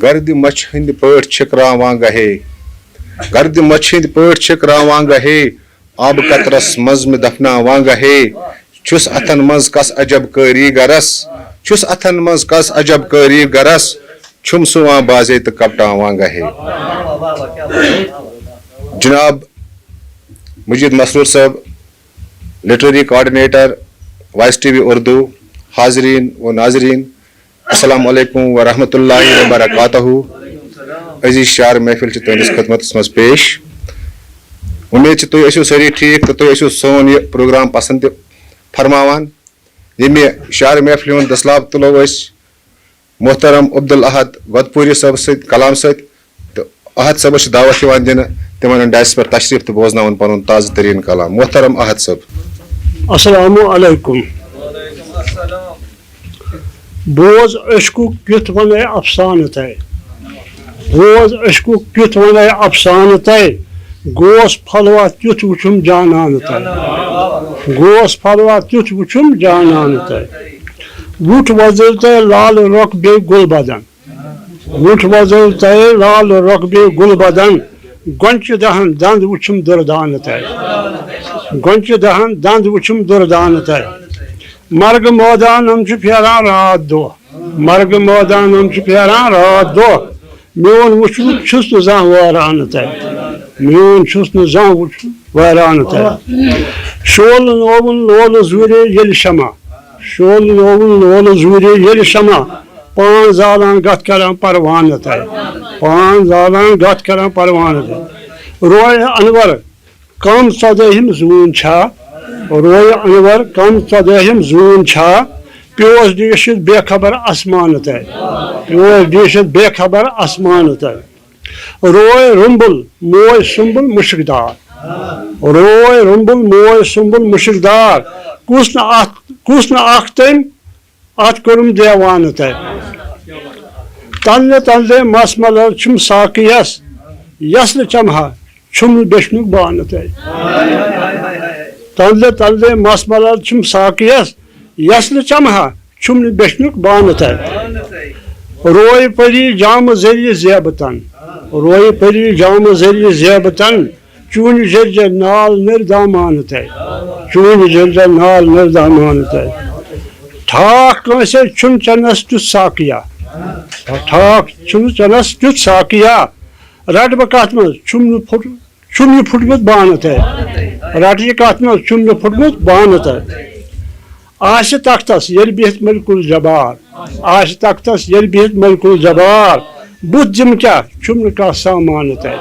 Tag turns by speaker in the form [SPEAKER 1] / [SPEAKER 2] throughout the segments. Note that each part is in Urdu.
[SPEAKER 1] گرد مچھ ہند پٲٹھۍ چھِکراوان گہے گرد مچھ ہند پٲٹھۍ چھِکراوان گہے آب قطرس منٛز مےٚ دفناوان گہے چھُس اتھن منٛز کس عجب کٲری گرس چھُس اتھن منٛز کس عجب کٲری گرس چھُم سُوان بازے تہٕ کپٹاوان گہے. جناب مجید مسرور صاحب لٹریری کوآرڈینیٹر وائس ٹی وی اردو، حاضرین و ناظرین السلام علیکم ورحمۃ اللہ وبرکاتہ. عزیز شعر محفل چھ تہندس خدمتس مز پیش. امید چھ تُہۍ ٲسِو سٲری ٹھیک تہٕ تُہۍ ٲسِو سون یہ پروگرام پسند تہِ فرماوان. ییٚمہِ شعر محفلہِ ہُنٛد دسلاب تُلو أسۍ محترم عبدالاحد گۄدپوٗری صٲب سۭتۍ کلام سۭتۍ تہٕ احد صٲبس چھِ دعوت یِوان دِنہٕ تِمن ڈایس پٮ۪ٹھ تشریف تہٕ بوزناوُن پنُن تازٕ تریٖن کلام. محترم احد صٲب.
[SPEAKER 2] السلام علیکم. بوز عشقُک کیُتھ ونے افسانہٕ تۄہہِ بوز عشقُک کیُتھ ونے افسانہٕ تۄہہِ گوس پھلوا تیُتھ وٕچھُم جانانہٕ تۄہہِ گوس پھلوا تیُتھ وٕچھُم جانانہٕ تۄہہِ وُٹھ وۄزٕلۍ تۄہہِ لالہٕ رۄخ بیٚیہِ گُل بدن وُٹھ وۄزٕلۍ تۄہہِ لالہٕ رۄخ بیٚیہِ گُل بدن گۄنچہِ دہن دند وٕچھُم دُردانہٕ تۄہہِ گۄنچہِ دہن دند وٕچھُم دُردانہٕ تۄہہِ مرگہٕ مٲدانن چھُ پھیران راتھ دۄہ مرگہٕ مٲدانن چھُ پھیران راتھ دۄہ میون وٕچھمُت چھُس نہٕ زانٛہہ وٲرانہٕ تۄہہِ میون چھُس نہٕ زانٛہہ وٕچھمُت وٲرانہٕ تۄہہِ شولہٕ نووُن لولہٕ زوٗرے ییٚلہِ شمع شولہٕ نووُن لولہٕ زوٗرے ییٚلہِ شمع پان زالان گتھ کران پروانہٕ تۄہہِ پان زالان گتھ کران پروانہٕ تۄہہِ روے انور کم ژۄدٲہِم زوٗن چھا روے انور کم ژۄدٲہِم زوٗن چھا پیوس ڈیٖشِتھ بے خبر آسمانہٕ تۄہہِ پیوس ڈیٖشِتھ بے خبر آسمانہٕ تۄہہِ روے رُمبُل موج سُمبُل مُشک دار روے رُمبُل موج سُمبُل مُشک دار کُس نہٕ اکھ تٔمۍ اتھ کوٚرُم دیوانہٕ تۄہہِ تنلہِ تنلہِ مس ملر چھُم ساقِیس یسلہٕ چمہا چھُم نہٕ بیچھنُک بانہٕ تۄہہِ تنلہِ تنلہِ مس ملر چھُم ساقِیس یسلہٕ چمہا چھُم نہٕ بیچھنُک بانہٕ تۄہہِ روے پری جامہٕ ذٔریعہٕ زیبتن روے پری جامہٕ ذٔریعہٕ زیبتن چوٗنہِ جٔرجر نال نٔرۍ دامانہٕ تۄہہِ چوٗنہِ جٔرجر نال نٔرۍ دامانہٕ تۄہہِ ٹھاکھ کٲنٛسے چھُنہٕ چنس تیُتھ ساقِیا ٹھاکھ چھُنہٕ چنس تیُتھ ساقِیا رٹہٕ بہٕ کتھ منٛز چھُم یہِ پھُٹمُت بانہٕ تۄہہِ رٹہٕ یہِ کتھ منٛز چھُم یہِ پھُٹمُت بانہٕ تۄہہِ آسہِ تختس ییٚلہِ بِہِتھ ملکُل جبار آسہِ تختس ییٚلہِ بِہِتھ ملکُل جبار بُتھ دِمہٕ کیٛاہ چھُم نہٕ کانٛہہ سامانہٕ تۄہہِ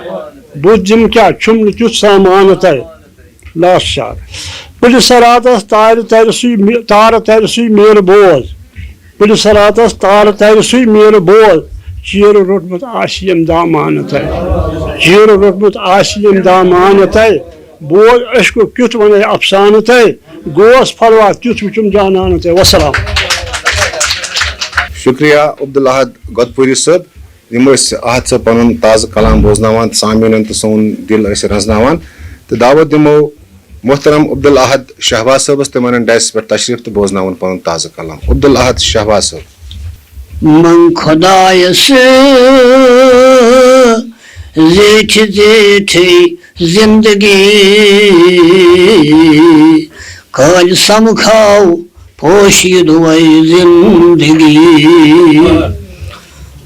[SPEAKER 2] بُتھ دِمہٕ کیٛاہ چھُم نہٕ تیُتھ سامانہٕ تۄہہِ لاسٹ شعر پُلہِ سراتس تارِ ترِ سُے میٖرٕ بوز پُلہِ سراتس تارٕ ترِ سُے میٖرٕ بوز چیٖرٕ روٚٹمُت آسہِ یِم دامانہٕ تۄہہِ چیٖرٕ روٚٹمُت آسہِ یِم دامانہٕ تۄہہِ بوز عشقُک کیُتھ ونے افسانہٕ تۄہہِ گوس پھلوا تیُتھ وٕچھُم جانانہٕ تۄہہِ. وسلام.
[SPEAKER 1] شکریہ عبدالاحد گۄدپوٗری صٲب. یِم ٲسۍ احد صٲب پنُن تازٕ کلام بوزناوان سامیٖنن تہٕ سون دِل ٲسۍ رنٛزناوان تہٕ دعوت دِمو محترم عبدالاحد شہباز صٲبس تِمن ڈایس پٮ۪ٹھ تشریف تہٕ بوزناوُن پنُن تازٕ کلام. عبدالاحد شہباز صٲب.
[SPEAKER 3] من خۄدایس زیٹھِ زیٹھٕے زندگی کالہِ سمکھاو پوشیٖد وے زندگی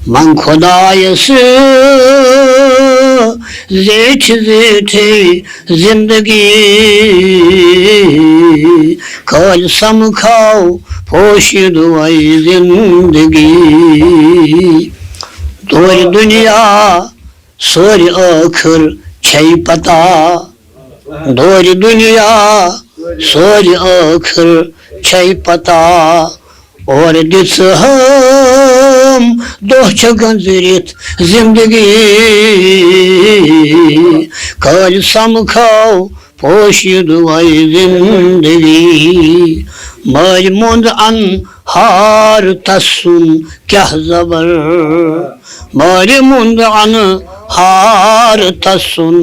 [SPEAKER 3] من خۄدایس زیٹھِ زیٹھٕے زندگی کالہِ سمکھاو پوشیٖد وے زندگی دورِ دُنیا سورِ ٲخٕر چھے پتہ دورِ دُنیا سورِ ٲخٕر چھے پتہ اورٕ دِژہم دۄہ چھِ گنٛزرِتھ زندگی کالہِ سمکھاو پوشیٖد وے زندگی مٲلۍ موٚنٛد ان ہار تسن کیا زبر بار مند ان ہار تسن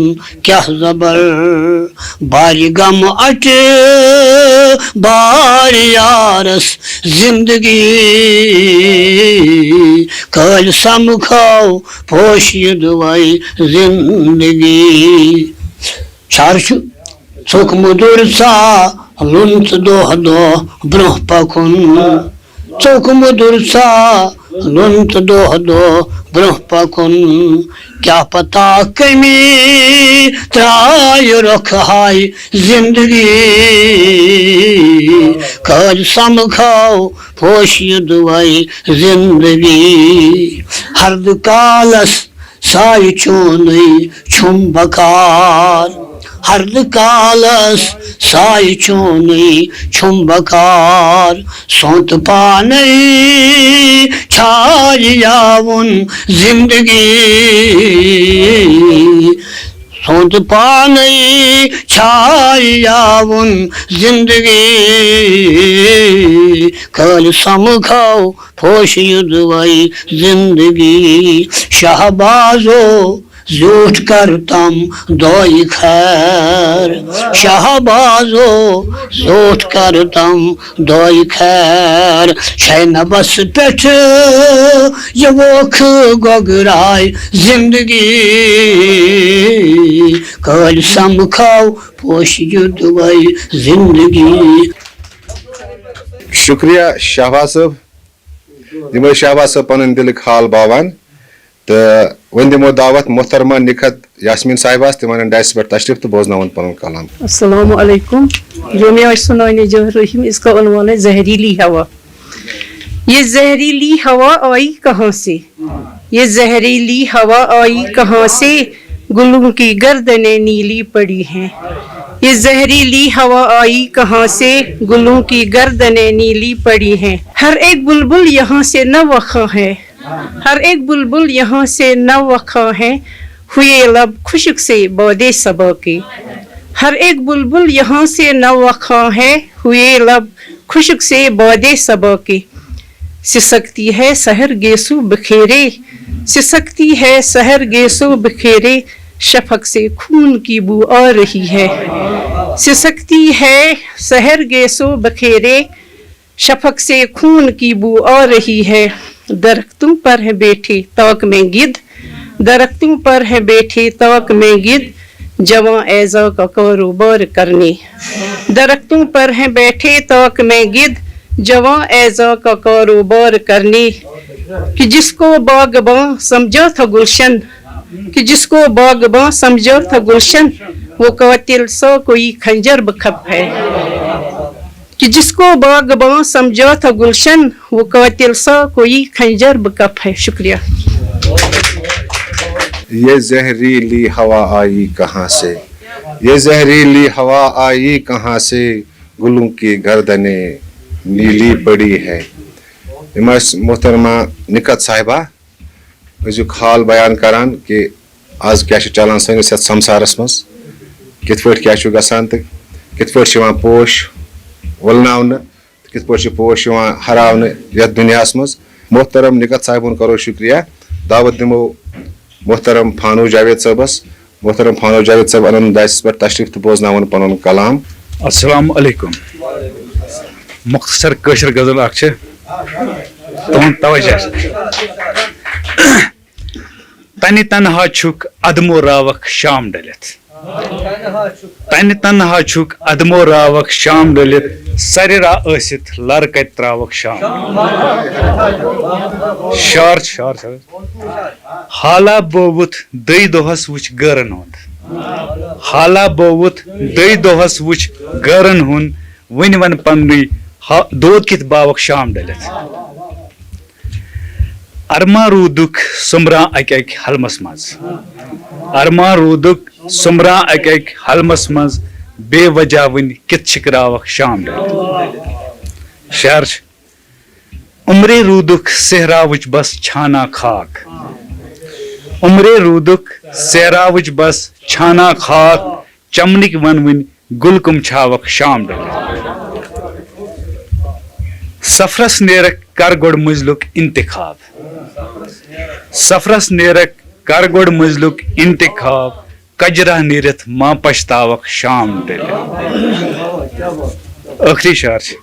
[SPEAKER 3] کیا زبر باری غم اٹ بار یارس زندگی کل سمکھاو پوشید وائی زندگی شارش سوک مدور سا لنت دوہ دوہ برہ پکن چوک مدور سا لنت دوہ دوہ برہ پکن کیا پتا کمی ترائی رکھ ہائی زندگی کاج سمکھاو پوشید وائی زندگی ہرد کالس سائی چونی چھم بکار ہرد کالس سائی چونی چھم بکار سونت پانی چھائی یاون زندگی سونت پانی چھائی یاون زندگی کل سمکھاو پوشید وائی زندگی شہبازو زیوٹ کرتم دوئی خیر شہبازو زیوٹ کرتم دوئی خیر شہ نبس پیٹھ یہ ووکھ گگرائی زندگی کل سمکھاو پوشید وائی زندگی.
[SPEAKER 1] شکریہ شہباز صٲب یِم ٲسۍ شہباز صٲب پنُن دِلٕکۍ حال باوان تہٕ وۄنۍ دِمو دعوت محترمہ نکھت یاسمیٖن صاحباس تِم وَنن ڈایسَس پٮ۪ٹھ تشریف تہٕ بوزناوُن پنُن کلام.
[SPEAKER 4] السلام علیکم. جو میں آج سنانے جا رہی ہوں اس کا عنوان ہے زہریلی ہوا. یہ زہریلی ہوا آئی کہاں سے، یہ زہریلی ہوا آئی کہاں سے، گلوں کی گردنیں نیلی پڑی ہیں. یہ زہریلی ہوا آئی کہاں سے، گلوں کی گردنیں نیلی پڑی ہیں. ہر ایک بلبل یہاں سے نہ وخاں ہے، ہر ایک بلبل یہاں سے نہ وخاں ہے، ہوئے لب خشک سے باد صبا کے. ہر ایک بلبل یہاں سے نہ وخاں ہے، ہوئے لب خشک سے باد صبا کے. سسکتی ہے سحر گیسو بکھیرے، سسکتی ہے سحر گیسو بکھیرے، شفق سے خون کی بو آ رہی ہے. سسکتی ہے سحر گیسو بکھیرے، شفق سے خون کی بو آ رہی ہے. درختوں پر ہے بیٹھے تاک میں گدھ، درختوں پر ہے بیٹھے تاک میں گدھ، جواں ایزا کا کاروبار کرنے. درختوں پر ہے بیٹھے تاک میں گدھ، جواں ایزا کا کاروبار کرنے. کہ جس کو باغباں سمجھا تھا گلشن، کہ جس کو باغباں سمجھا تھا گلشن، وہ قاتل سا کوئی خنجر بکھپ ہے. کہ جس کو باغباں سمجھا تھا گلشن، وہ قاتل سا کوئی خنجر بکپ ہے. شکریہ.
[SPEAKER 1] یہ زہریلی ہوا آئی کہاں سے، یہ زہریلی ہوا آئی کہاں سے، گلوں کی گردنیں نیلی پڑی ہے. یِم ٲسۍ محترمہ نکھت صاحبہ أزیُک حال بیان کران کہ آز کیٛاہ چھُ چلان سٲنِس یتھ سمسارس منٛز، کِتھ پٲٹھۍ کیٛاہ چھُ گژھان تہٕ کِتھ پٲٹھۍ چھُ یِوان پوش وولناونہٕ تہٕ کِتھ پٲٹھۍ چھِ پوش یِوان ہراونہٕ یتھ دُنیاہس منٛز. محترم نکھت صاحب ہُنٛد کرو شُکریہ. دعوت دِمو محترم فانوس جاوید صٲبس. محترم فانوس جاوید صٲب انن ڈایسَس پٮ۪ٹھ تشریف تہٕ بوزناوُن پنُن کلام.
[SPEAKER 5] السلام علیکم. مختصر کٲشِر غزل اکھ چھِ تُہُنٛد توجہ. تنہِ تنہا چھُکھ ادمو راوکھ شام ڈٔلِتھ، تنہِ تنہا چھُکھ ادمو راوکھ شام ڈٔلِتھ، سرِرا ٲسِتھ لر کتہِ تراوکھ شام. شار حالا بووُتھ دٔے دۄہس وٕچھ گٲرن ہُنٛد، حالا بووُتھ دٔے دۄہس وٕچھ گٲرن ہُنٛد، وٕنہِ ون پننُے دود کِتھ باوکھ شام ڈٔلِتھ. ارما روٗدُکھ سُمبران اکہِ اکہِ حلمس منٛز، ارما روٗدُکھ سُمبران اکہِ اکہِ حلمس منٛز، بے وجہ وٕنہِ کِتھ چھِکراوکھ شام ڈٔلِتھ. شعر چھُ عمرے روٗدُکھ صحراوٕچ بس چھانا خاک، عمرے روٗدُکھ صحراوٕچ بس چھانا خاک، چمنٕکۍ ون وٕنہِ گُل کُم چھاوکھ شام ڈٔلِتھ. سفرس نیرک کر گۄڈٕ مٔنٛزلُک انتخاب سفرس نیرک کر گۄڈٕ مٔنٛزلُک انتخاب کجرا نیرتھ ما پشتاوک شام ڈٔلِتھ ٲخری شعر چھِ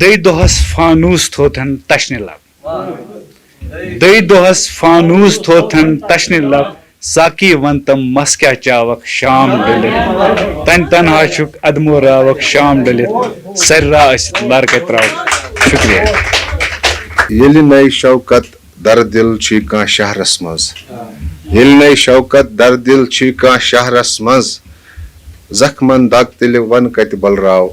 [SPEAKER 5] دٔے دۄہس فانوس تھوتھن تشنہِ لب دٔے دۄہس فانوس تھوتھن تشنہِ لب ساقی ون تم مس کیٛاہ چاوک شام ڈٔلِتھ تنہِ تنہا چھُکھ ادمو راوک شام ڈٔلِتھ سررا ٲسِتھ لڑکہٕ تراوک شُکریہ
[SPEAKER 1] ییٚلہِ نَے شوکت دردِل چھُے کانٛہہ شہرس منٛز ییٚلہِ نَے شوکت دردِل چھُے کانٛہہ شہرس منٛز زخمن دگ تیٚلہِ ون کتہِ بلراو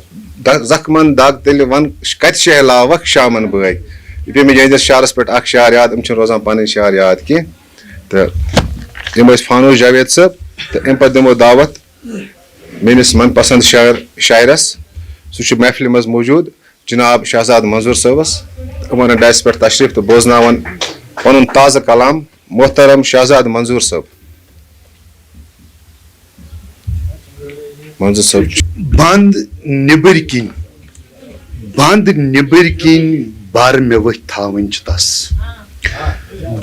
[SPEAKER 1] زخمن دگ تیٚلہِ ون کتہِ شہلاوکھ شامن بٲے یہِ پیٚیہِ مےٚ جٲیزس شعرس پٮ۪ٹھ اکھ شعر یاد یِم چھِنہٕ روزان پنٕنۍ شعر یاد کینٛہہ تہٕ یِم ٲسۍ فانوس جاوید صٲب تہٕ اَمہِ پتہٕ دِمو دعوت میٲنِس من پسنٛد شاعرس سُہ چھُ محفلہِ منٛز موٗجوٗد جناب شہزاد منظوٗر صٲبس یِمن ڈایسس پٮ۪ٹھ تشریف تہٕ بوزناون پنُن تازٕ کلام محترم شہزاد منظوٗر صٲب منظوٗر صٲب
[SPEAKER 6] بند نِبٕرۍ کِنۍ بار مےٚ ؤتھۍ تھاوٕنۍ چھِ تس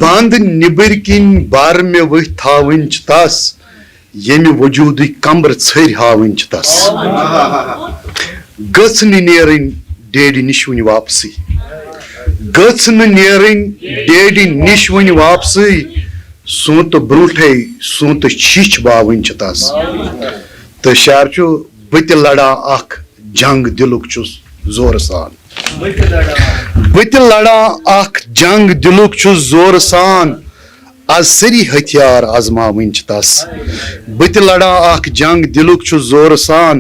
[SPEAKER 6] بند نِبٕرۍ کِنۍ بار مےٚ ؤتھۍ تھاوٕنۍ چھِ تس ییٚمہِ وجوٗدٕکۍ کمبرٕ ژھٔرۍ ہاوٕنۍ چھِ تس گٔژھ نہٕ نیرٕنۍ ڈیڈِ نِش وُنہِ واپسٕے گٔژھ نہٕ نیرٕنۍ ڈیڈِ نِش وُنہِ واپسٕے سونتہٕ برونٛٹھے سونتہٕ چھِچ باوٕنۍ چھِ تس تہٕ شعر چھُ بہٕ تہِ لڑان اکھ جنگ دِلُک چھُس زورٕ سان بہٕ تہِ لڑان اکھ جنگ دِلُک چھُس زورٕ سان آز سٲری ہتھیار آزماوٕنۍ چھِ تس بہٕ تہِ لڑان اکھ جنگ دِلُک چھُس زورٕ سان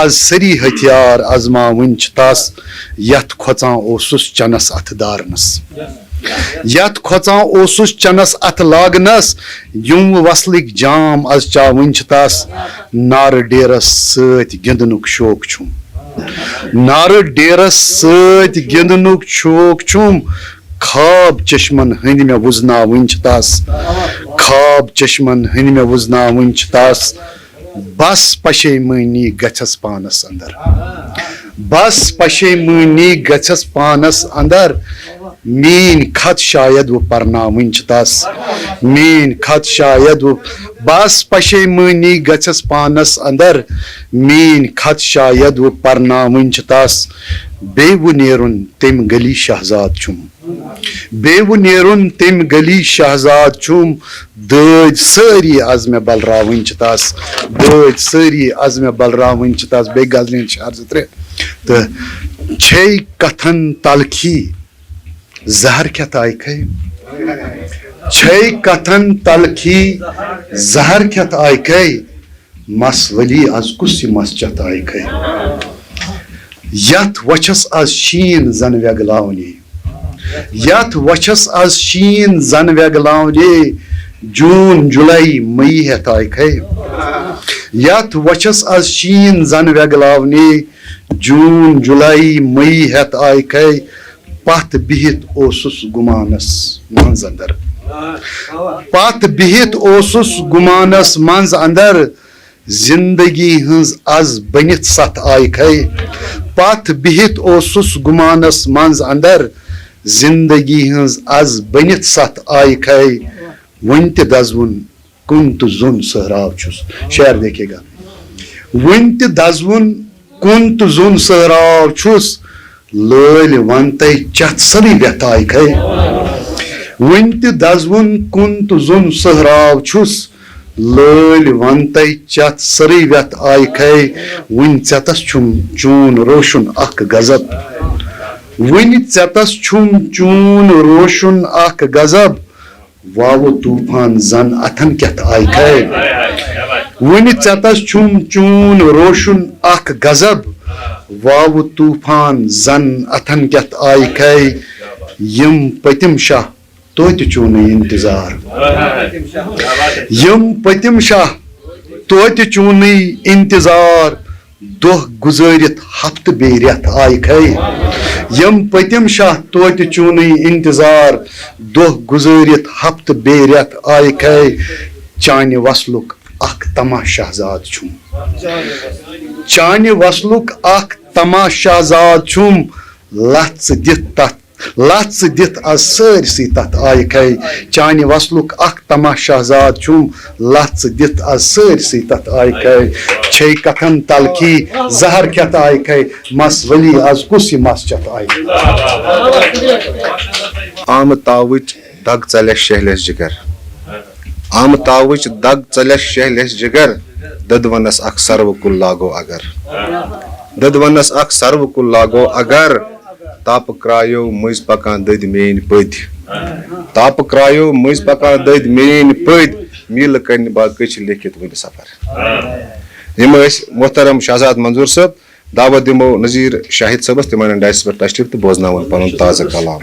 [SPEAKER 6] آز سٲری ہتھیار آزماوٕنۍ چھِ تس یتھ کھۄژان اوسُس چنس اتھٕ دارنس یتھ کھۄژان اوسُس چنس اتھٕ لاگنس یِم وصلٕکۍ جام آز چاوٕنۍ چھِ تس نارٕ ڈیرس سۭتۍ گِنٛدنُک شوق چھُم نارٕ ڈیرس سۭتۍ گِنٛدنُک شوق چھُم خواب چشمن ہٕنٛدۍ مےٚ وُزناوٕنۍ چھِ تس خواب چشمن ہٕنٛدۍ مےٚ وُزناوٕنۍ چھِ تس بس پشیمٲنی گژھٮ۪س پانس اندر بس پشیمٲنی گژھٮ۪س پانس اندر میٲنۍ خط شاید وۄنۍ پرناوٕنۍ چھِ تس میٲنۍ خط شاید وۄنۍ بس پشیمٲنی گژھٮ۪س پانس اندر میٲنۍ خط شاید وۄنۍ پرناوٕنۍ چھِ تس بیٚیہِ وۄنۍ نیرُن تمہِ گلی شہزاد چھُم بیٚیہِ وۄنۍ نیرُن تمہِ گلی شہزاد چھُم دٲدۍ سٲری آز مےٚ بلراوٕنۍ چھِ تس دٲدۍ سٲری آز مےٚ بلراوٕنۍ چھِ تس بیٚیہِ غزلہِ ہِنٛدۍ شعر زٕ ترٛےٚ تہٕ چھے کتھن تلخی زہر کھٮ۪تھ آیہِ کھے چھے کتھن تلخی زہر کھٮ۪تھ آیہِ کھے مس ؤلی آز کُس یہِ مس چٮ۪تھ آیہِ کھے یتھ وچھس آز شیٖن زن وٮ۪گلاونے یتھ وچھس آز شیٖن زن وٮ۪گلاونے جوٗن جُلائی مئی ہٮ۪تھ آیہِ کھے یتھ وچھس آز شیٖن زن وٮ۪گلاونے جوٗن جُلائی مئی ہٮ۪تھ آیہِ کھے پتھ بِہِتھ اوسُس گُمانس منٛز اندر پتھ بِہِتھ اوسُس گُمانس منٛز اندر زندگی ہٕنٛز آز بٔنِتھ ستھ آیہِ کھے پتھ بِہِتھ اوسُس گُمانس منٛز اندر زندگی ہٕنٛز آز بٔنِتھ ستھ آیہِ کھے وُنہِ تہِ دزوُن کُن تہٕ زوٚن سہراو چھُس شعر دیکھیے گا وُنہِ تہِ دزوُن کُن تہٕ زوٚن سہراو چھُس لٲلۍ ونتے چتھ سٲرٕے ویتھ آیہِ کھے وُنہِ تہِ دزوُن کُن تہٕ زوٚن سہراو چھُس لٲلۍ ونتے چتھ سٲرٕے ویتھ آیہِ کھے وُنہِ ژےٚ چھُم چون روشن اکھ غضب وُنہِ ژےٚ چھُم چون روشن اکھ غضب واوٕ طوٗفان زن اتھن کیتھ آیہِ کھے وُنہِ ژےٚ چھُم چون روشن اکھ غضب واوٕ طوٗفان زن اتھن کیتھ آیہِ کھے یِم پٔتِم شاہ توتہِ چونٕے انتظار یِم پٔتِم شاہ توتہِ چونٕے انتظار دۄہ گُزٲرِتھ ہفتہٕ بیٚیہِ رٮ۪تھ آیہِ کھے یِم پٔتِم شاہ توتہِ چونٕے انتظار دۄہ گُزٲرِتھ ہفتہٕ بیٚیہِ رٮ۪تھ آیہِ کھے چانہِ وصلُک اکھ تماہ شہزاد چھُم چانہِ وصلُک اکھ تماہ شہزاد چھُم لَژھ دِتھ تَتھ لَژھ دِتھ آز سٲرسٕے تَتھ آیہِ کھے چانہِ وصلُک اکھ تماشا زاد چھُم لَژھ دِتھ آز سٲرسٕے تَتھ آیہِ کھے چھے کتھن تلخی زہر کھٮ۪تھ آیہِ کھے مس ؤلی آز کُس یہِ مس چٮ۪تھ آیہِ
[SPEAKER 1] آمہٕ تاوٕچ دگ ژَلٮ۪س شہلٮ۪س جِگر آمہٕ تاوٕچ دگ ژَلٮ۪س شہلٮ۪س جِگر دٔدوَنس اکھ سروٕ کُل لاگو اگر دٔدوَنس اکھ سروٕ کُل لاگو اگر تاپہٕ کرٛایو مٔنٛزۍ پکان دٔدۍ میٲنۍ پٔدۍ تاپہٕ کرٛایو مٔنٛزۍ پکان دٔدۍ میٲنۍ پٔدۍ میٖلہٕ کنہِ باقٕے چھِ لیکھِتھ وٕنہِ سفر یِم ٲسۍ محترم شہزاد منظوٗر صٲب دعوت دِمو نذیٖر شاہد صٲبس تِمن انہِ ڈایسس پٮ۪ٹھ تشریٖف تہٕ بوزناوُن پنُن تازٕ کلام.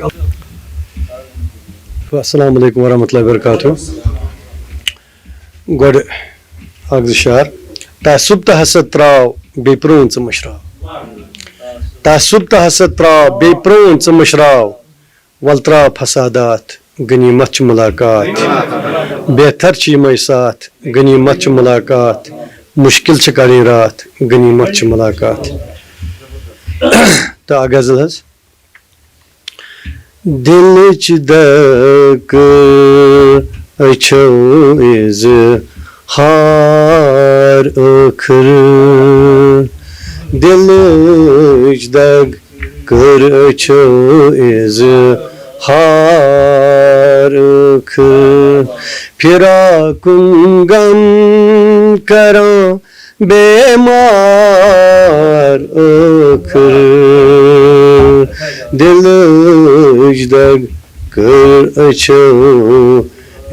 [SPEAKER 7] السلام علیکم ورحمۃ اللہ وبرکاتہ. گۄڈٕ اکھ زٕ شعر تعصب تہٕ حسد تراو بیٚیہِ پرٛون ژٕ مٔشراو تعصب تہٕ حسد تراو بیٚیہِ پرٛون ژٕ مٔشراو وَلہٕ تراو فسادات غنیٖمت چھِ مُلاقات بہتر چھِ یِمے ساتھ غنیٖمت چھِ مُلاقات مُشکل چھِ کڑٕنۍ راتھ غنیٖمت چھِ مُلاقات. تہٕ اکھ غزل حظ دلٕچ دَگ أچھو اِظہار ٲخٕر دلٕچ دَگ کٔر أچھو اِظہار ٲخٕر فِراقُن غم کران بیمار ٲخٕر دلٕچ دَگ کٔر أچھو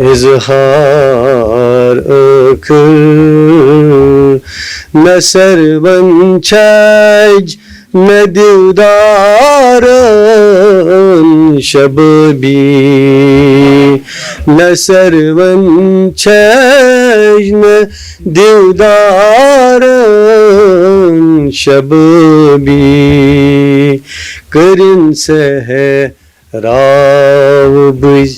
[SPEAKER 7] اِظہار ٲخٕر نہ سروَن چھَج نہ دیودارن شبابی نہ سروَن چھَج نہ دیودارن شبابی کٔرِن سحراو بٕزۍ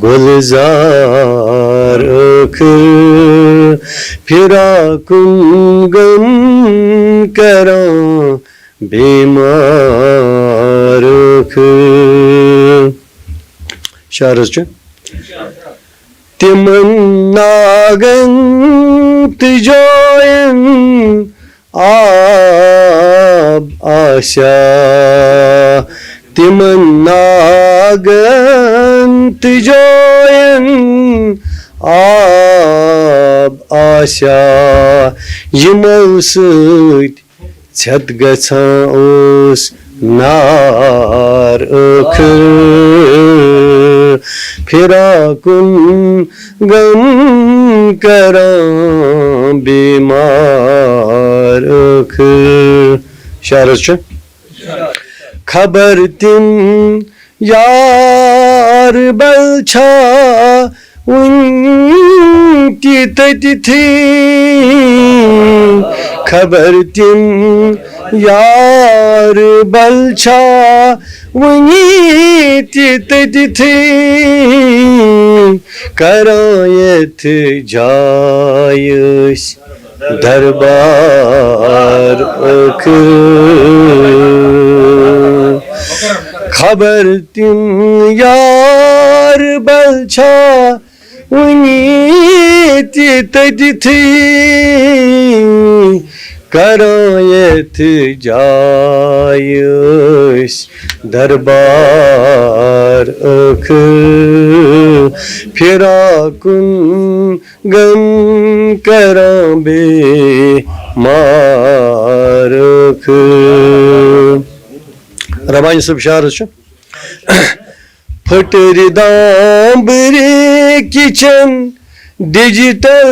[SPEAKER 7] گُلزار ٲخٕر فِراقُن غم کران بیمار ٲخٕر. شعر حظ چھُ تِمن ناگن تہٕ جاین آب آسیا تِمن ناگن تہٕ جاین آب آسیا یِمو سۭتۍ ژھٮ۪تہٕ گژھان اوس نار ٲخٕر فِراقُن غم کران بیمار ٲخٕر. شعر حظ چھُ خبر تِم یار بل چھا وُنہِ تہِ تٔتتھٕے خبر تِم یار بل چھا وُنہِ تہِ تٔتتھٕے کران یتھ جایہِ ٲسۍ دربار ٲخٕر خبر تِم یار بل چھا وُنہِ تہِ تٔتتھٕے کران یتھ جایہِ ٲسۍ دربار ٲخٕر فِراقُن غم کران بیمار ٲخٕر. ربانی صٲب شعر حظ چھُ پھٕٹرِ دامبرِ کِچن ڈِجٹل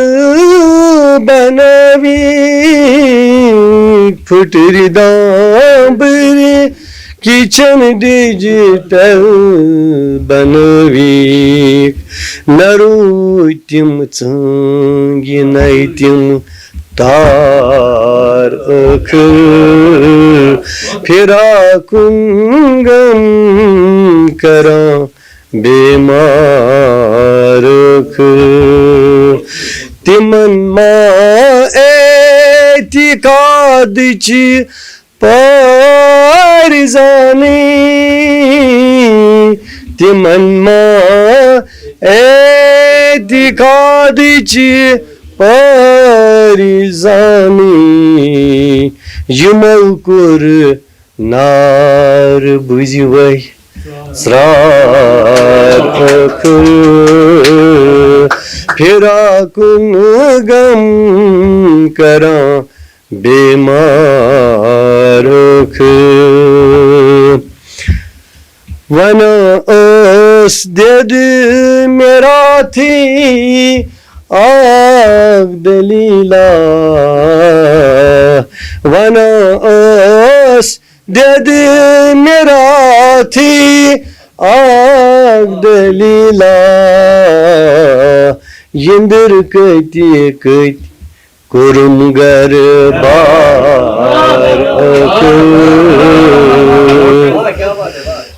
[SPEAKER 7] بنٲوِتھ پھٕٹرِ دامبرِ کِچن ڈِجٹل بنٲوِتھ نہ روٗدۍ تِم ژٲنٛگہِ نَے تِم تار ٲخٕر فِراقُن غم کران بیمار ٲخٕر تِمن ما اعتقادٕچہِ پاے بارزانی تمن ما اعتقادچ پارزانی یمو کور نار بوزوے سرار ٲخر پھراکن غم کراں بیمار ٲخر ونا ٲس دید میرا تھی آگ دلیلا ونا ٲس دید میرا تھی آگ دلیلا یندر کتی کتی کورم گر بار ٲخر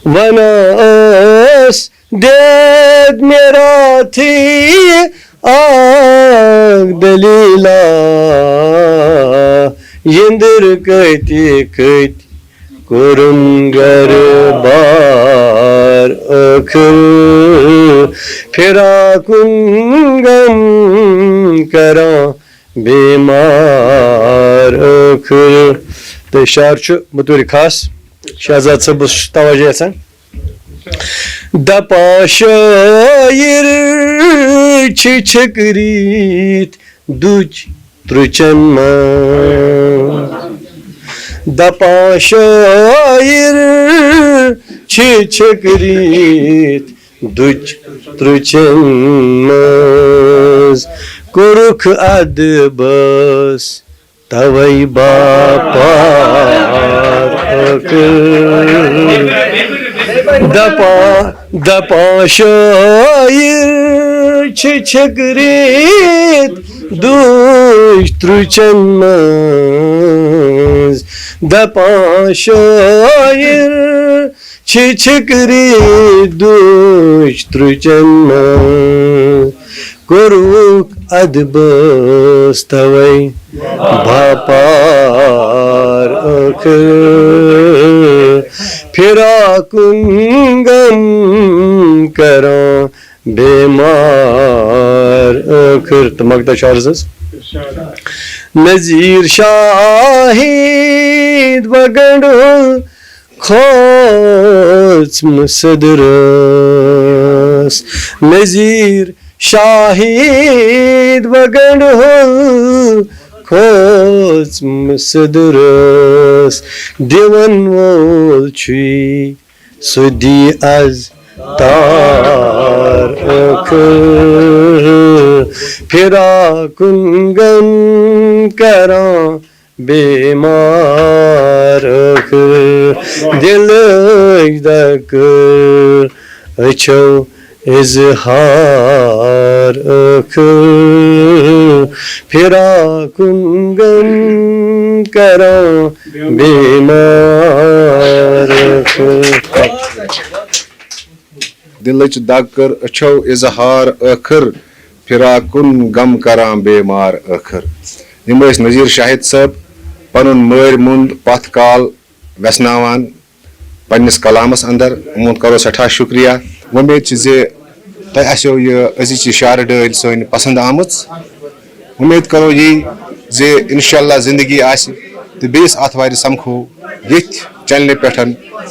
[SPEAKER 7] ونا ٲس دید میرا تھی آگ دلیلا یندر کتی کتی کورم گر بار ٲخر پھراکن غم کراں بیمار ٲخر تو شعر چھُ بطور خاص شہزاد صٲبس توجہ یژھان دپان شاعر چھِ چھٔکریٖتھ دُچ ترٛچن منٛز دپان شاعر چھِ چھٔکریٖتھ دُچ ترٛچن منٛز کوٚرُکھ ادبس توے باپار ٲخر دپان شاعر چھِ چھٔکریٖتھ دُچ ترٛچن منٛز دپان شاعر چھِ چھٔکریٖتھ دُچ ترٛچن منٛز کوٚرُکھ ادبس توے باپار ٲخر پھراکن غم کراں بیمار ٲخر تو مقدہ شعرس حظ نذیر شاہد وگنڈ کھوژم صدرس نذیر شاہد وگنڈ کھوژم صدرس دِوان وول چھُے سُہ دی از تار ٲخر پھراکن غم کراں بیمار ٲخر دلٕچ دکہٕ أچھو اظہار ٲخر پھراکن غم کراں بیمار ٲخر
[SPEAKER 1] دلچ دگ کر اچھو اظہار ٲخر پھراکن غم کراں بیمار ٲخر یم ٲسۍ نذیر شاہد صٲب پنُن مٲرۍ مُنٛد پتھ کال ویسناوان پننس کلامس اندر یِمن کرو سٹھاہ شکریہ وۄمید چھِ زِ تۄہہِ آسیو یہِ أزِچ یہِ شعرٕ ڈٲلۍ سٲنۍ پسنٛد آمٕژ وۄمید کرو یی زِ انشاءاللہ زندگی آسہِ تہٕ بیٚیِس آتھوارِ سمکھو ییٚتھۍ چنلہِ پٮ۪ٹھ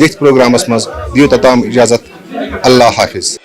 [SPEAKER 1] ییٚتھۍ پروگرامس منٛز دِیِو توٚتام اجازت اللہ حافظ